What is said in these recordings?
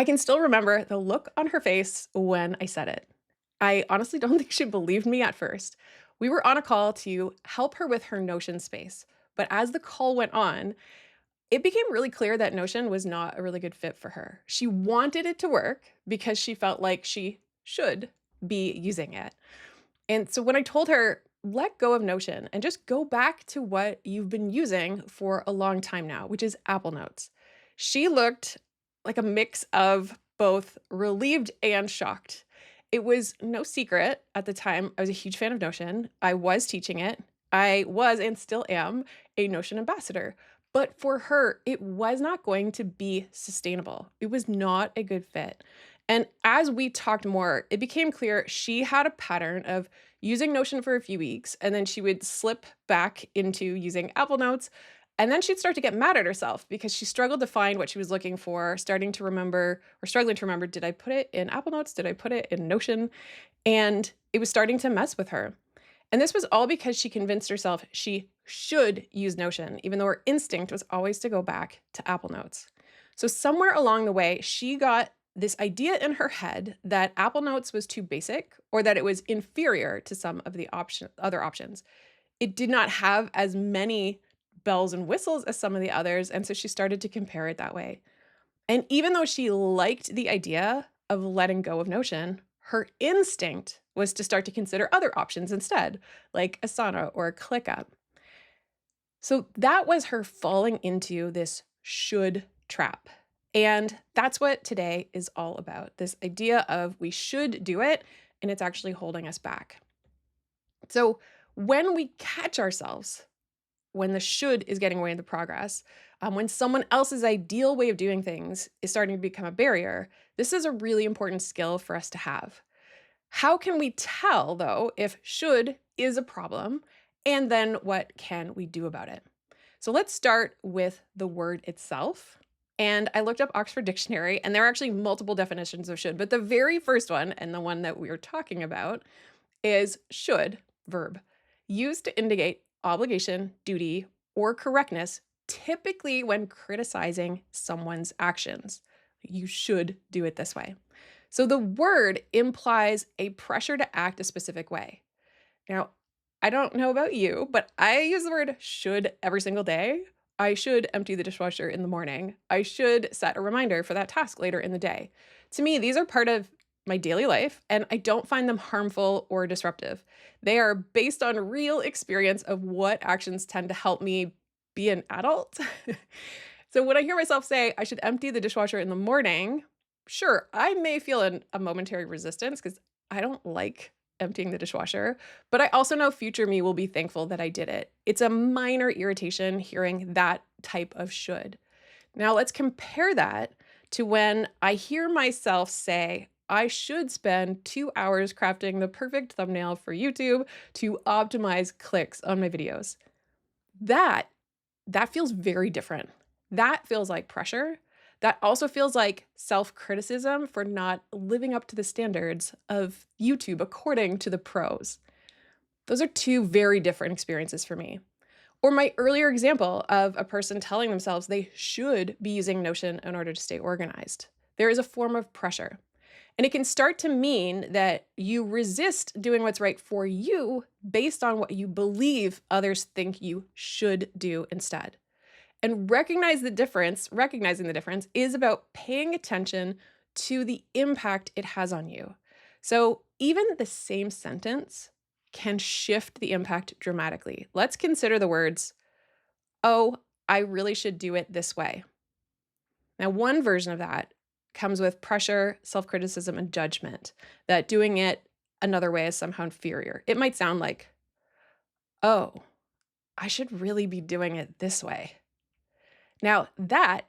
I can still remember the look on her face when I said it. I honestly don't think she believed me at first. We were on a call to help her with her Notion space, but as the call went on, it became really clear that Notion was not a really good fit for her. She wanted it to work because she felt like she should be using it. And so when I told her, let go of Notion and just go back to what you've been using for a long time now, which is Apple Notes, she looked like a mix of both relieved and shocked. It was no secret at the time, I was a huge fan of Notion. I was teaching it. I was and still am a Notion ambassador. But for her, it was not going to be sustainable. It was not a good fit. And as we talked more, it became clear she had a pattern of using Notion for a few weeks, and then she would slip back into using Apple Notes. And then she'd start to get mad at herself because she struggled to find what she was looking for, starting to remember or struggling to remember, did I put it in Apple Notes? Did I put it in Notion? And it was starting to mess with her. And this was all because she convinced herself she should use Notion, even though her instinct was always to go back to Apple Notes. So, somewhere along the way, she got this idea in her head that Apple Notes was too basic or that it was inferior to some of the other options. It did not have as many bells and whistles as some of the others. And so she started to compare it that way. And even though she liked the idea of letting go of Notion, her instinct was to start to consider other options instead, like Asana or ClickUp. So that was her falling into this should trap. And that's what today is all about, this idea of we should do it, and it's actually holding us back. So when we catch ourselves, when the should is getting away in the progress, when someone else's ideal way of doing things is starting to become a barrier, this is a really important skill for us to have. How can we tell, though, if should is a problem, and then what can we do about it? So let's start with the word itself. And I looked up Oxford Dictionary, and there are actually multiple definitions of should, but the very first one, and the one that we are talking about, is should, verb, used to indicate obligation, duty, or correctness, typically when criticizing someone's actions. You should do it this way. So the word implies a pressure to act a specific way. Now, I don't know about you, but I use the word should every single day. I should empty the dishwasher in the morning. I should set a reminder for that task later in the day. To me, these are part of my daily life, and I don't find them harmful or disruptive. They are based on real experience of what actions tend to help me be an adult. So when I hear myself say I should empty the dishwasher in the morning, sure, I may feel a momentary resistance because I don't like emptying the dishwasher, but I also know future me will be thankful that I did it. It's a minor irritation hearing that type of should. Now let's compare that to when I hear myself say, I should spend 2 hours crafting the perfect thumbnail for YouTube to optimize clicks on my videos. That that feels very different. That feels like pressure. That also feels like self-criticism for not living up to the standards of YouTube according to the pros. Those are two very different experiences for me. Or my earlier example of a person telling themselves they should be using Notion in order to stay organized. There is a form of pressure. And it can start to mean that you resist doing what's right for you based on what you believe others think you should do instead. And recognizing the difference is about paying attention to the impact it has on you. So even the same sentence can shift the impact dramatically. Let's consider the words, oh, I really should do it this way. Now, one version of that comes with pressure, self-criticism, and judgment, that doing it another way is somehow inferior. It might sound like, oh, I should really be doing it this way. Now, that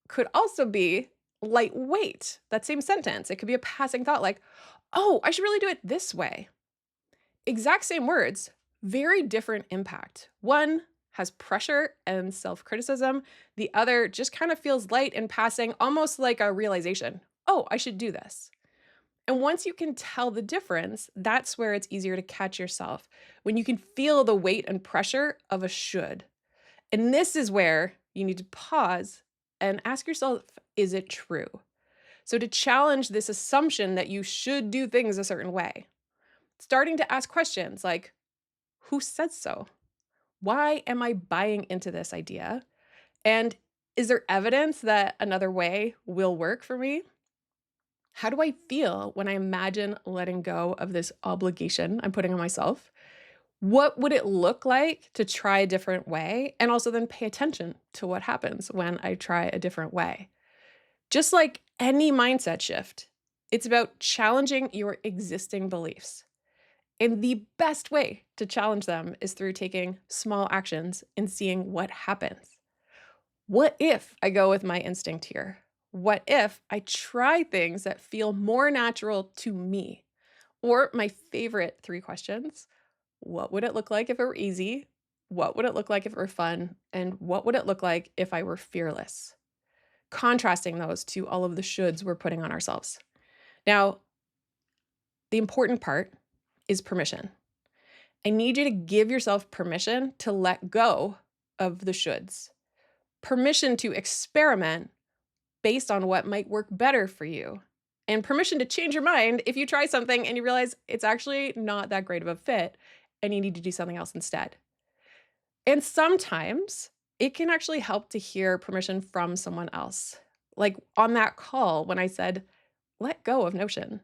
could also be lightweight, that same sentence. It could be a passing thought like, oh, I should really do it this way. Exact same words, very different impact. One has pressure and self criticism, the other just kind of feels light and passing, almost like a realization, oh, I should do this. And once you can tell the difference, that's where it's easier to catch yourself, when you can feel the weight and pressure of a should. And this is where you need to pause and ask yourself, is it true? So, to challenge this assumption that you should do things a certain way, starting to ask questions like, who says so? Why am I buying into this idea? And is there evidence that another way will work for me? How do I feel when I imagine letting go of this obligation I'm putting on myself? What would it look like to try a different way? And also then pay attention to what happens when I try a different way. Just like any mindset shift, it's about challenging your existing beliefs. And the best way to challenge them is through taking small actions and seeing what happens. What if I go with my instinct here? What if I try things that feel more natural to me? Or my favorite three questions: what would it look like if it were easy? What would it look like if it were fun? And what would it look like if I were fearless? Contrasting those to all of the shoulds we're putting on ourselves. Now, the important part is permission. I need you to give yourself permission to let go of the shoulds, permission to experiment based on what might work better for you, and permission to change your mind if you try something and you realize it's actually not that great of a fit and you need to do something else instead. And sometimes it can actually help to hear permission from someone else. Like on that call when I said, let go of Notion.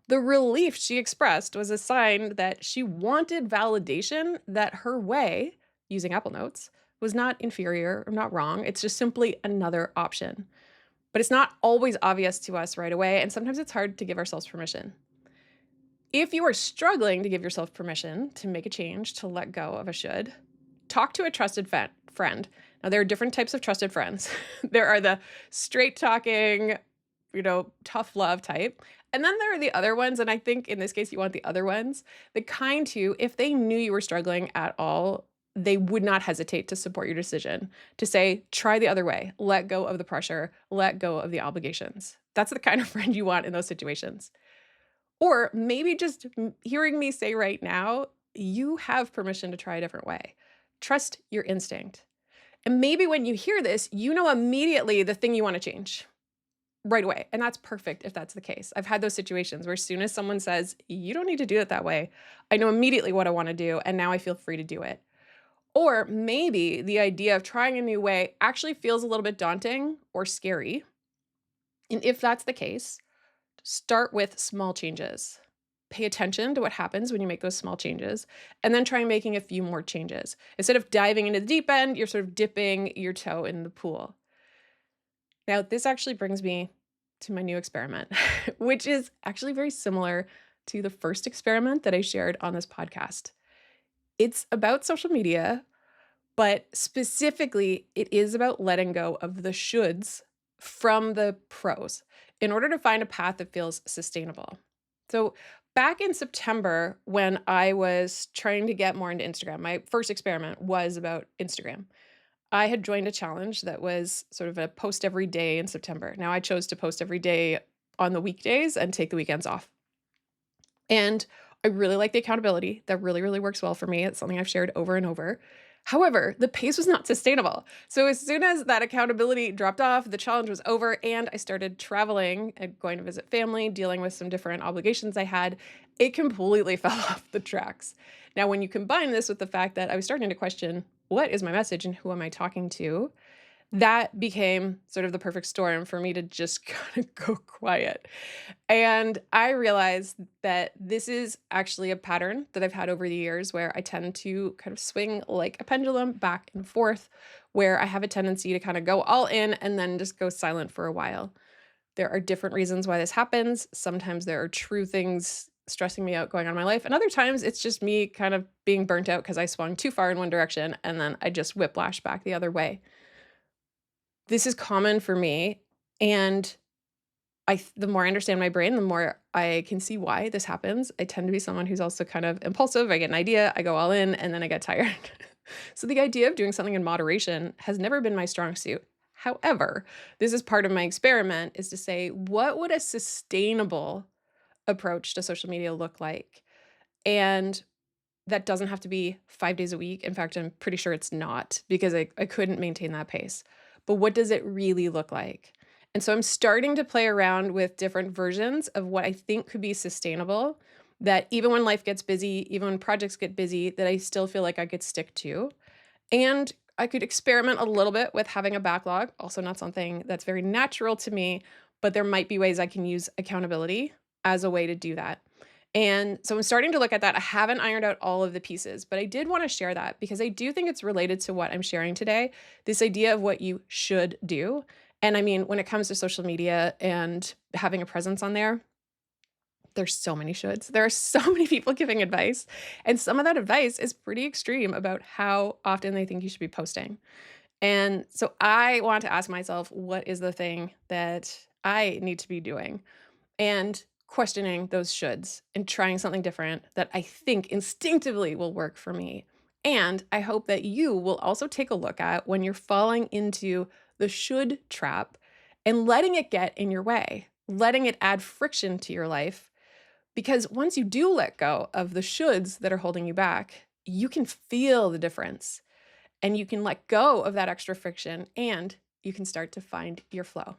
The relief she expressed was a sign that she wanted validation that her way, using Apple Notes, was not inferior or not wrong. It's just simply another option. But it's not always obvious to us right away, and sometimes it's hard to give ourselves permission. If you are struggling to give yourself permission to make a change, to let go of a should, talk to a trusted friend. Now, there are different types of trusted friends. There are the straight talking, tough love type. And then there are the other ones. And I think in this case, you want the other ones, the kind who, if they knew you were struggling at all, they would not hesitate to support your decision, to say, try the other way, let go of the pressure, let go of the obligations. That's the kind of friend you want in those situations. Or maybe just hearing me say right now, you have permission to try a different way. Trust your instinct. And maybe when you hear this, you know immediately the thing you want to change right away. And that's perfect if that's the case. I've had those situations where as soon as someone says, you don't need to do it that way, I know immediately what I want to do. And now I feel free to do it. Or maybe the idea of trying a new way actually feels a little bit daunting or scary. And if that's the case, start with small changes. Pay attention to what happens when you make those small changes, and then try making a few more changes. Instead of diving into the deep end, you're sort of dipping your toe in the pool. Now, this actually brings me to my new experiment, which is actually very similar to the first experiment that I shared on this podcast. It's about social media, but specifically, it is about letting go of the shoulds from the pros in order to find a path that feels sustainable. So, back in September, when I was trying to get more into Instagram, my first experiment was about Instagram. I had joined a challenge that was sort of a post every day in September. Now, I chose to post every day on the weekdays and take the weekends off. And I really like the accountability. That really, really works well for me. It's something I've shared over and over. However, the pace was not sustainable. So as soon as that accountability dropped off, the challenge was over, and I started traveling and going to visit family, dealing with some different obligations I had. It completely fell off the tracks. Now, when you combine this with the fact that I was starting to question, what is my message and who am I talking to? That became sort of the perfect storm for me to just kind of go quiet. And I realized that this is actually a pattern that I've had over the years where I tend to kind of swing like a pendulum back and forth, where I have a tendency to kind of go all in and then just go silent for a while. There are different reasons why this happens. Sometimes there are true things stressing me out going on in my life. And other times it's just me kind of being burnt out because I swung too far in one direction and then I just whiplash back the other way. This is common for me, and the more I understand my brain, the more I can see why this happens. I tend to be someone who's also kind of impulsive. I get an idea, I go all in, and then I get tired. So the idea of doing something in moderation has never been my strong suit. However, this is part of my experiment, is to say, what would a sustainable approach to social media look like? And that doesn't have to be 5 days a week. In fact, I'm pretty sure it's not, because I couldn't maintain that pace. But what does it really look like? And so I'm starting to play around with different versions of what I think could be sustainable, that even when life gets busy, even when projects get busy, that I still feel like I could stick to. And I could experiment a little bit with having a backlog, also not something that's very natural to me, but there might be ways I can use accountability as a way to do that. And so I'm starting to look at that. I haven't ironed out all of the pieces, but I did want to share that because I do think it's related to what I'm sharing today, this idea of what you should do. And I mean, when it comes to social media and having a presence on there, there's so many shoulds. There are so many people giving advice, and some of that advice is pretty extreme about how often they think you should be posting. And so I want to ask myself, what is the thing that I need to be doing? And questioning those shoulds and trying something different that I think instinctively will work for me. And I hope that you will also take a look at when you're falling into the should trap and letting it get in your way, letting it add friction to your life. Because once you do let go of the shoulds that are holding you back, you can feel the difference and you can let go of that extra friction and you can start to find your flow.